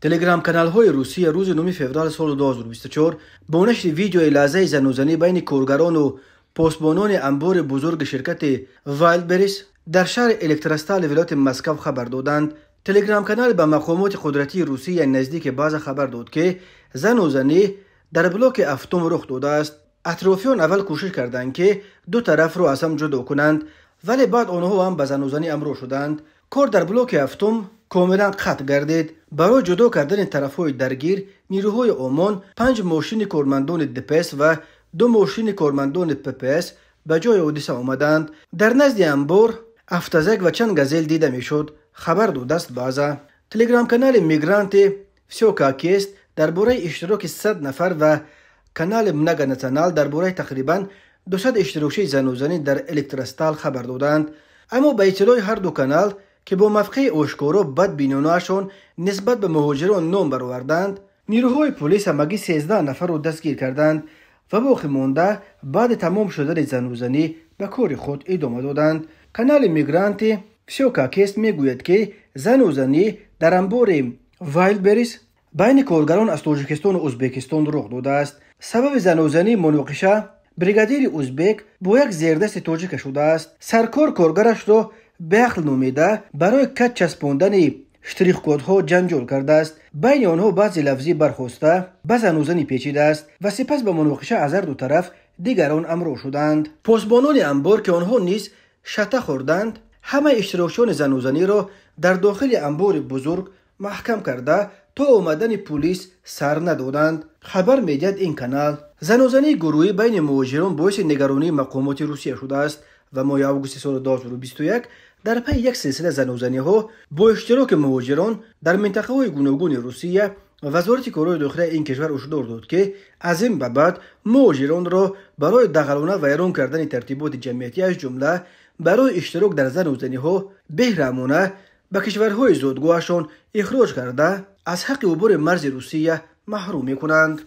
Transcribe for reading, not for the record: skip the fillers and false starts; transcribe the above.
تلگرام کانال های روسیه روز 9 فوریه سال 2024 با نشر ویدیوی لحظه زنوزنی بین کارگران و پاسبانان انبار بزرگ شرکت وایلدبریس در شهر الکترستال ولایت مسکو خبر دادند. تلگرام کانال به مقامات قدرتی روسیه نزدیک باز خبر داد که زنوزنی در بلاک هفتم رخ داده است. اطرافیان اول کوشش کردند که دو طرف را از هم جدا کنند، ولی بعد آنها هم به زنوزنی امر شدند. کار در بلاک هفتم کاملا قطع گردید. برای جدا کردن طرفهای درگیر، نیروهای آمان 5 ماشین کارمندان دپس و 2 ماشین کارمندان پپس به جای حادثه آمدند. در نزد انبار افتزک و چند گازل دیده میشد. خبر داده است بازا. تلگرام کانال میگرانت فسیوکاکیست درباره اشتراک 100 نفر و کانال منگا ناسیونال درباره تقریبا 200 اشتراکچی زنوزنی در الکترستال خبر دادند. اما به اطلاع هر دو کانال که با موقع آشکارا بدبینانه‌شان نسبت به مهاجران نام برآوردند، نیروهای پلیس همگی 13 نفر را دستگیر کردند و باقی مانده بعد تمام شدن زنوزنی به کار خود ادامه دادند. کانال میگرانت فسیوکاکیست میگوید که زنوزنی در انبار وایلدبریس بین کارگران از تاجیکستان و ازبکستان رخ داده است. سبب زنوزنی مناقشه بریگادیر ازبک با یک زیردست تاجیک شده است. سرکار کارگرش را بخل نامیده برای کج چسباندن شتریخ کدها جنجال کرده است. بین آنها بعضی لفظی برخواسته به زنوزنی پیچیده است و سپس به مناقشه از هر دو طرف دیگران امر شدند. پاسبانان انبار که آنها نیز شته خوردند همه اشتراکچیان زنوزنی را در داخل انبار بزرگ محکم کرده تا آمدن پلیس سر ندادند. خبر میدهد این کانال زنوزنی گروهی بین مهاجران باعث نگرانی مقامات روسیه شده است و ماه آگوست سال 2021 در پی یک سلسله زنوزنی ها با اشتراک مهاجران در منطقه های گوناگون روسیه وزارت کارهای داخلی این کشور هشدار داد که از این به بعد مهاجران را برای دغلانه و ویران کردن ترتیبات جمعیتی از جمله برای اشتراک در زنوزنی ها بهرامانه به کشورهای زادگاهشان اخراج کرده از حق عبور مرز روسیه محروم می‌کنند.